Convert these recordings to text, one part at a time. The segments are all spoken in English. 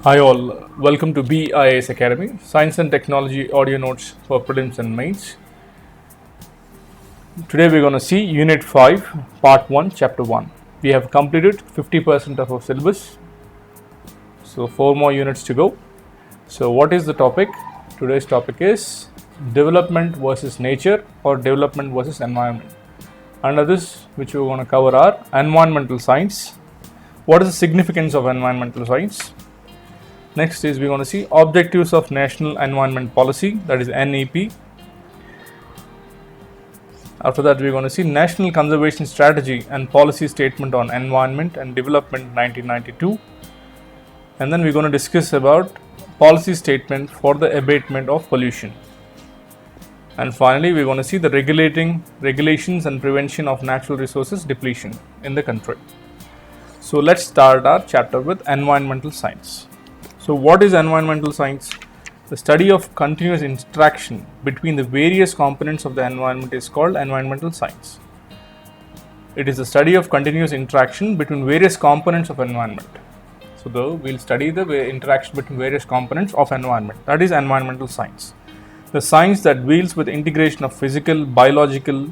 Hi all, welcome to BIS Academy, Science and Technology audio notes for prelims and mains. Today we're going to see Unit 5, Part 1, Chapter 1. We have completed 50% of our syllabus, so 4 more units to go. So what is the topic? Today's topic is development versus nature or development versus environment. Under this, which we're going to cover are environmental science. What is the significance of environmental science? Next is we're going to see objectives of National Environment Policy, that is NEP. After that, we're going to see National Conservation Strategy and Policy Statement on Environment and Development 1992. And then we're going to discuss about policy statement for the abatement of pollution. And finally, we're going to see the regulations and prevention of natural resources depletion in the country. So let's start our chapter with environmental science. So what is environmental science? The study of continuous interaction between the various components of the environment is called environmental science. It is the study of continuous interaction between various components of environment. So we'll study the interaction between various components of environment. That is environmental science. The science that deals with integration of physical, biological,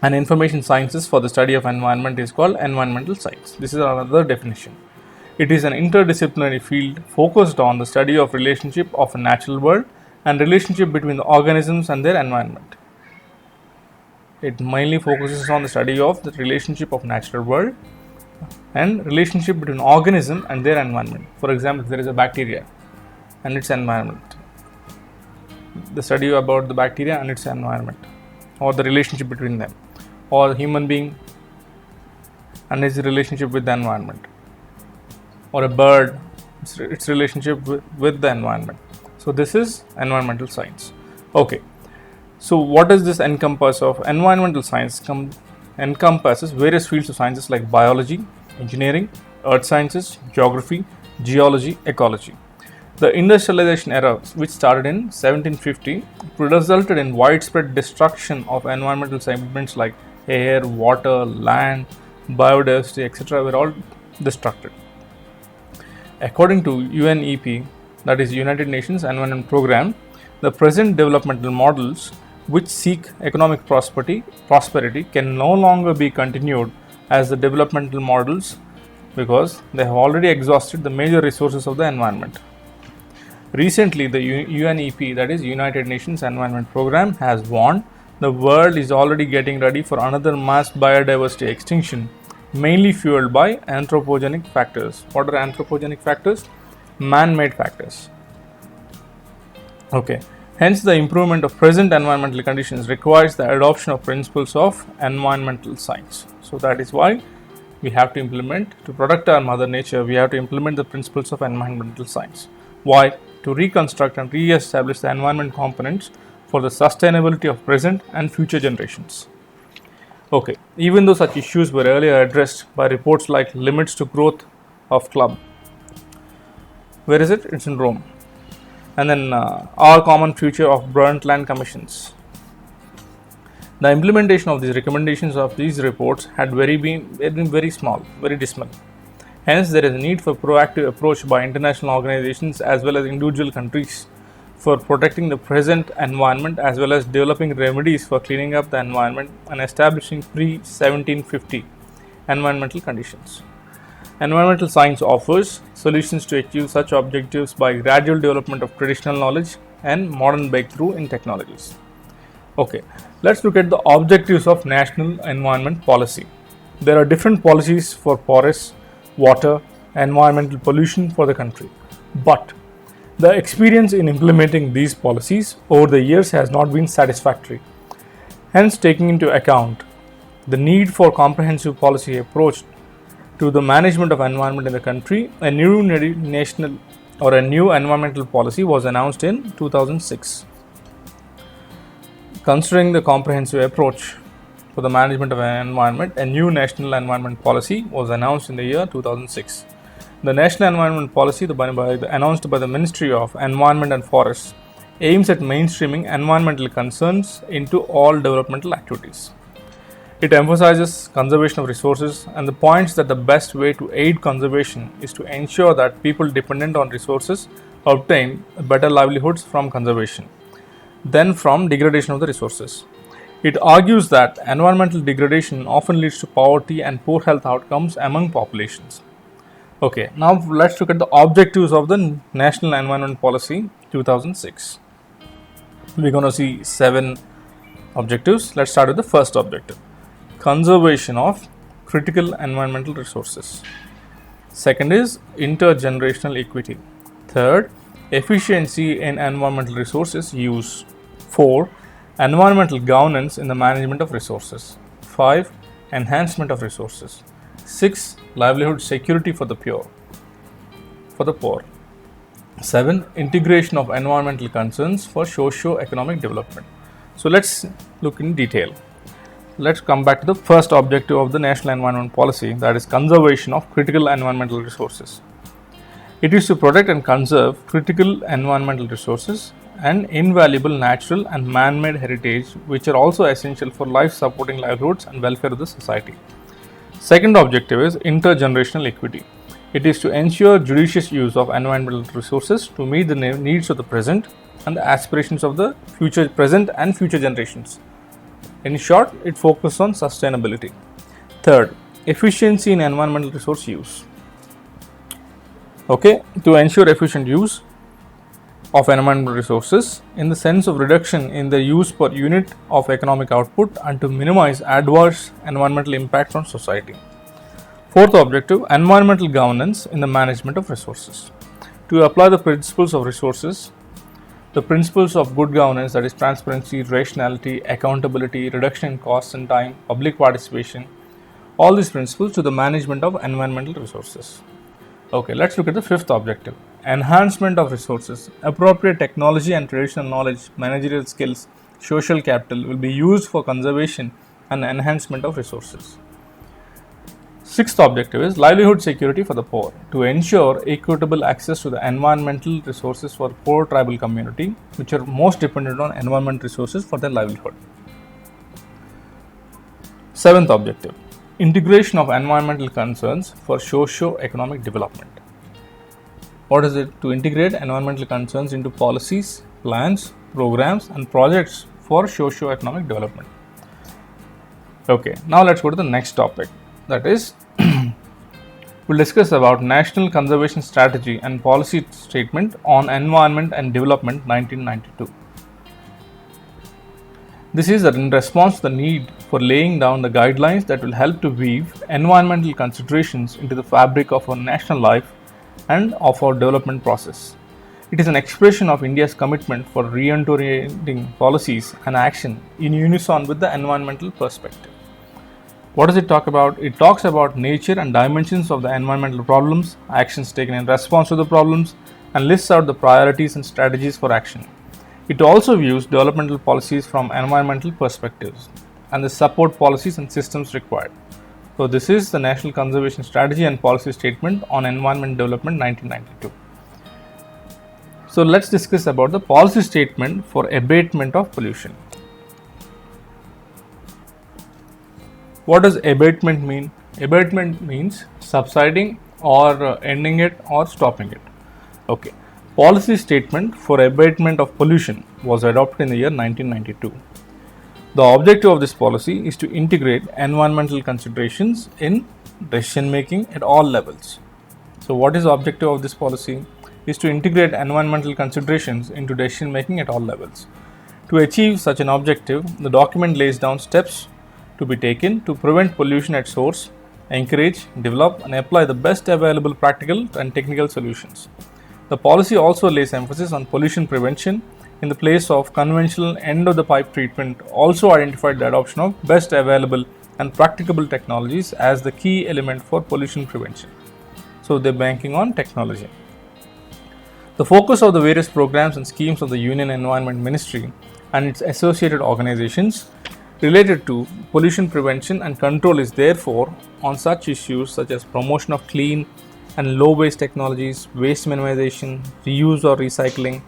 and information sciences for the study of environment is called environmental science. This is another definition. It is an interdisciplinary field focused on the study of relationship of a natural world and relationship between the organisms and their environment. It mainly focuses on the study of the relationship of natural world and relationship between organism and their environment. For example, if there is a bacteria and its environment, the study about the bacteria and its environment, or the relationship between them, or human being and its relationship with the environment, or a bird, its relationship with the environment. So this is environmental science. Okay, so what does this encompass of? Environmental science encompasses various fields of sciences like biology, engineering, earth sciences, geography, geology, ecology. The industrialization era, which started in 1750, resulted in widespread destruction of environmental segments like air, water, land, biodiversity, etc. were all destructed. According to UNEP, that is United Nations Environment Programme, the present developmental models which seek economic prosperity can no longer be continued as the developmental models because they have already exhausted the major resources of the environment. Recently, the UNEP, that is United Nations Environment Programme, has warned the world is already getting ready for another mass biodiversity extinction, mainly fueled by anthropogenic factors. What are anthropogenic factors? Man-made factors. Okay. Hence, the improvement of present environmental conditions requires the adoption of principles of environmental science. So that is why we have to implement, to protect our mother nature, we have to implement the principles of environmental science. Why? To reconstruct and re-establish the environment components for the sustainability of present and future generations. Okay, even though such issues were earlier addressed by reports like Limits to Growth of Club. Where is it? It's in Rome. And then Our Common Future of Brundtland Commissions. The implementation of these recommendations of these reports had been very small, very dismal. Hence, there is a need for proactive approach by international organizations as well as individual countries for protecting the present environment as well as developing remedies for cleaning up the environment and establishing pre-1750 environmental conditions. Environmental science offers solutions to achieve such objectives by gradual development of traditional knowledge and modern breakthrough in technologies. Okay, let's look at the objectives of National Environment Policy. There are different policies for forests, water, environmental pollution for the country, but the experience in implementing these policies over the years has not been satisfactory. Hence, taking into account the need for comprehensive policy approach to the management of environment in the country, a new national or a new environmental policy was announced in 2006. Considering the comprehensive approach for the management of an environment, a new national environment policy was announced in the year 2006. The National Environment Policy, announced by the Ministry of Environment and Forests, aims at mainstreaming environmental concerns into all developmental activities. It emphasizes conservation of resources and the points that the best way to aid conservation is to ensure that people dependent on resources obtain better livelihoods from conservation than from degradation of the resources. It argues that environmental degradation often leads to poverty and poor health outcomes among populations. Okay, now let's look at the objectives of the National Environment Policy 2006. We're going to see 7 objectives. Let's start with the first objective: conservation of critical environmental resources. Second is intergenerational equity. Third, efficiency in environmental resources use. 4, environmental governance in the management of resources. 5, enhancement of resources. 6, livelihood security for the poor. 7, integration of environmental concerns for socio-economic development. So let's look in detail. Let's come back to the first objective of the National Environment Policy, that is conservation of critical environmental resources. It is to protect and conserve critical environmental resources and invaluable natural and man-made heritage which are also essential for life-supporting livelihoods and welfare of the society. Second objective is intergenerational equity. It is to ensure judicious use of environmental resources to meet the needs of the present and the aspirations of the present and future generations. In short, it focuses on sustainability. Third, efficiency in environmental resource use. Okay, to ensure efficient use of environmental resources in the sense of reduction in their use per unit of economic output and to minimize adverse environmental impacts on society. Fourth objective, environmental governance in the management of resources. To apply the principles of resources, the principles of good governance, that is transparency, rationality, accountability, reduction in costs and time, public participation, all these principles to the management of environmental resources. Okay, let's look at the fifth objective: enhancement of resources. Appropriate technology and traditional knowledge, managerial skills, social capital will be used for conservation and enhancement of resources. Sixth objective is livelihood security for the poor, to ensure equitable access to the environmental resources for poor tribal community which are most dependent on environmental resources for their livelihood. Seventh objective, integration of environmental concerns for socio-economic development. What is it? To integrate environmental concerns into policies, plans, programs and projects for socio-economic development. Okay, now let's go to the next topic, that is we'll discuss about National Conservation Strategy and Policy Statement on Environment and Development 1992. This is in response to the need for laying down the guidelines that will help to weave environmental considerations into the fabric of our national life and of our development process. It is an expression of India's commitment for reorienting policies and action in unison with the environmental perspective. What does it talk about? It talks about nature and dimensions of the environmental problems, actions taken in response to the problems, and lists out the priorities and strategies for action. It also views developmental policies from environmental perspectives and the support policies and systems required. So this is the National Conservation Strategy and Policy Statement on Environment Development 1992. So let's discuss about the policy statement for abatement of pollution. What does abatement mean? Abatement means subsiding or ending it or stopping it. Okay. Policy statement for abatement of pollution was adopted in the year 1992. The objective of this policy is to integrate environmental considerations in decision making at all levels. So what is the objective of this policy? Is to integrate environmental considerations into decision making at all levels. To achieve such an objective, the document lays down steps to be taken to prevent pollution at source, encourage, develop and apply the best available practical and technical solutions. The policy also lays emphasis on pollution prevention in the place of conventional end-of-the-pipe treatment, also identified the adoption of best available and practicable technologies as the key element for pollution prevention. So they're banking on technology. The focus of the various programs and schemes of the Union Environment Ministry and its associated organizations related to pollution prevention and control is therefore on such issues such as promotion of clean and low waste technologies, waste minimization, reuse or recycling,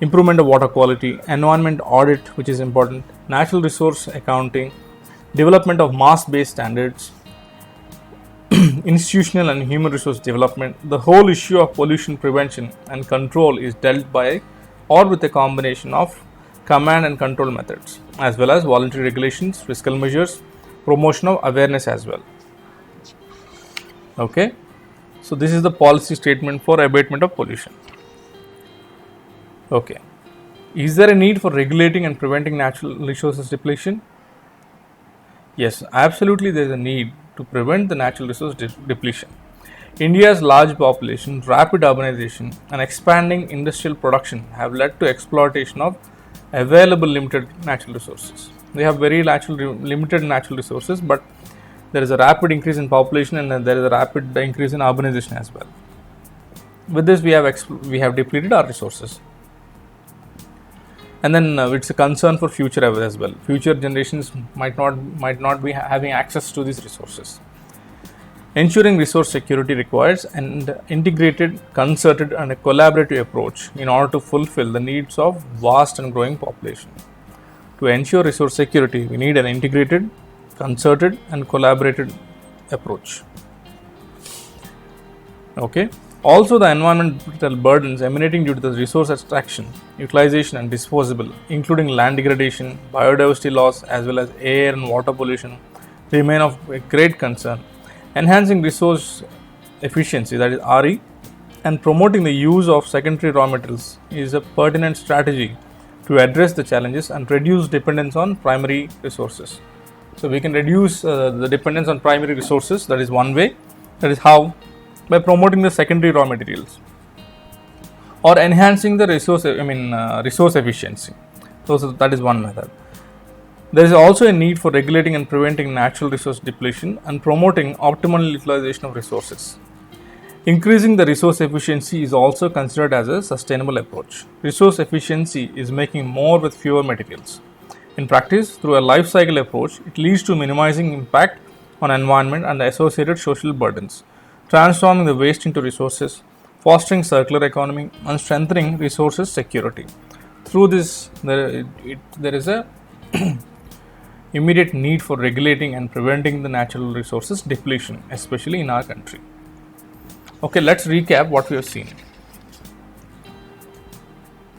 improvement of water quality, environment audit, which is important, natural resource accounting, development of mass-based standards, institutional and human resource development. The whole issue of pollution prevention and control is dealt by or with a combination of command and control methods, as well as voluntary regulations, fiscal measures, promotion of awareness as well. Okay, so this is the policy statement for abatement of pollution. Okay, is there a need for regulating and preventing natural resources depletion? Yes, absolutely, there is a need to prevent the natural resource depletion. India's large population, rapid urbanization, and expanding industrial production have led to exploitation of available limited natural resources. We have very limited natural resources, but there is a rapid increase in population and there is a rapid increase in urbanization as well. With this, we have depleted our resources, and then it's a concern for future as well. Future generations might not be having access to these resources. Ensuring resource security requires an integrated, concerted and a collaborative approach in order to fulfill the needs of vast and growing population. To ensure resource security, we need an integrated, concerted and collaborated approach. Okay. Also, the environmental burdens emanating due to the resource extraction, utilization and disposal, including land degradation, biodiversity loss as well as air and water pollution, remain of a great concern. Enhancing resource efficiency, that is RE, and promoting the use of secondary raw materials is a pertinent strategy to address the challenges and reduce dependence on primary resources. So we can reduce the dependence on primary resources. That is one way. That is how? By promoting the secondary raw materials or enhancing the resource efficiency. So that is one method. There is also a need for regulating and preventing natural resource depletion and promoting optimal utilization of resources. Increasing the resource efficiency is also considered as a sustainable approach. Resource efficiency is making more with fewer materials. In practice, through a life cycle approach, it leads to minimizing impact on environment and the associated social burdens, transforming the waste into resources, fostering circular economy, and strengthening resources security. Through this, there is a immediate need for regulating and preventing the natural resources depletion, especially in our country. Okay, let's recap what we have seen.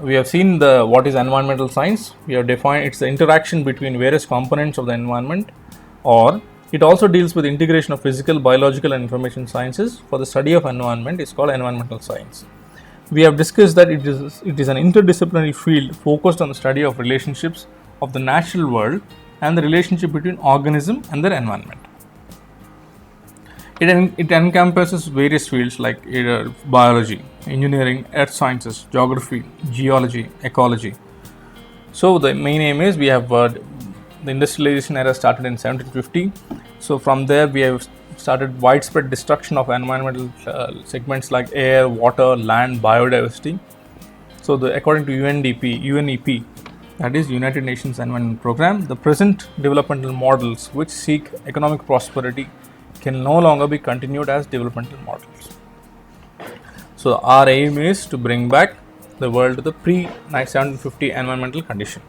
We have seen what is environmental science. We have defined it's the interaction between various components of the environment, or it also deals with integration of physical, biological and information sciences. For the study of environment is called environmental science. We have discussed that it is an interdisciplinary field focused on the study of relationships of the natural world and the relationship between organism and their environment. It encompasses various fields like biology, engineering, earth sciences, geography, geology, ecology. So the main aim is we have the industrialization era started in 1750. So from there we have started widespread destruction of environmental segments like air, water, land, biodiversity. So according to UNEP, that is United Nations Environment Program, the present developmental models which seek economic prosperity can no longer be continued as developmental models. So our aim is to bring back the world to the pre-1750 environmental condition.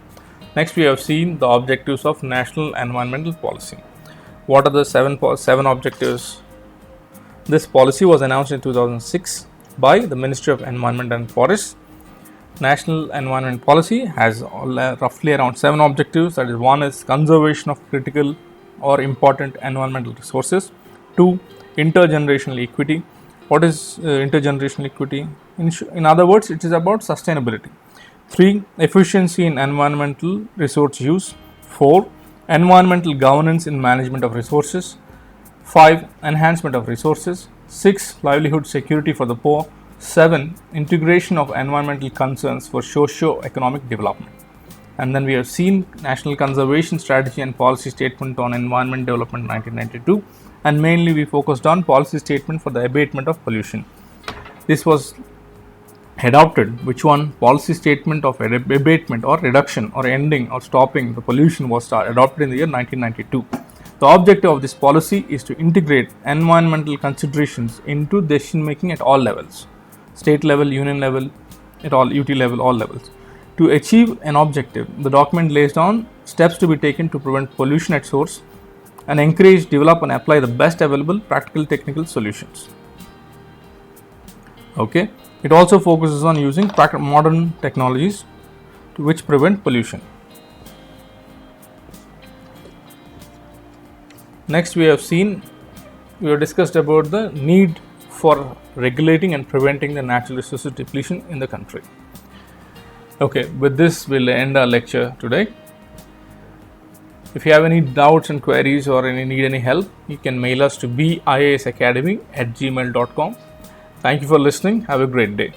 Next, we have seen the objectives of national environmental policy. What are the seven objectives? This policy was announced in 2006 by the Ministry of Environment and Forests. National environment policy has roughly around 7 objectives. That is, 1 is conservation of critical or important environmental resources. 2, intergenerational equity. What is intergenerational equity? In other words, it is about sustainability. 3, efficiency in environmental resource use. 4, environmental governance in management of resources. 5, enhancement of resources. 6, livelihood security for the poor. 7, integration of environmental concerns for socio-economic development. And then we have seen National Conservation Strategy and Policy Statement on Environment Development 1992, and mainly we focused on policy statement for the abatement of pollution. This was adopted, which one? Policy statement of abatement or reduction or ending or stopping the pollution was adopted in the year 1992. The objective of this policy is to integrate environmental considerations into decision making at all levels, state level, union level, at all UT level, all levels. To achieve an objective, the document lays down steps to be taken to prevent pollution at source, and encourage, develop and apply the best available practical technical solutions. Okay, it also focuses on using modern technologies which prevent pollution. Next, we have discussed about the need for regulating and preventing the natural resources depletion in the country. Okay, with this we'll end our lecture today. If you have any doubts and queries or need any help, you can mail us to biasacademy@gmail.com. Thank you for listening. Have a great day.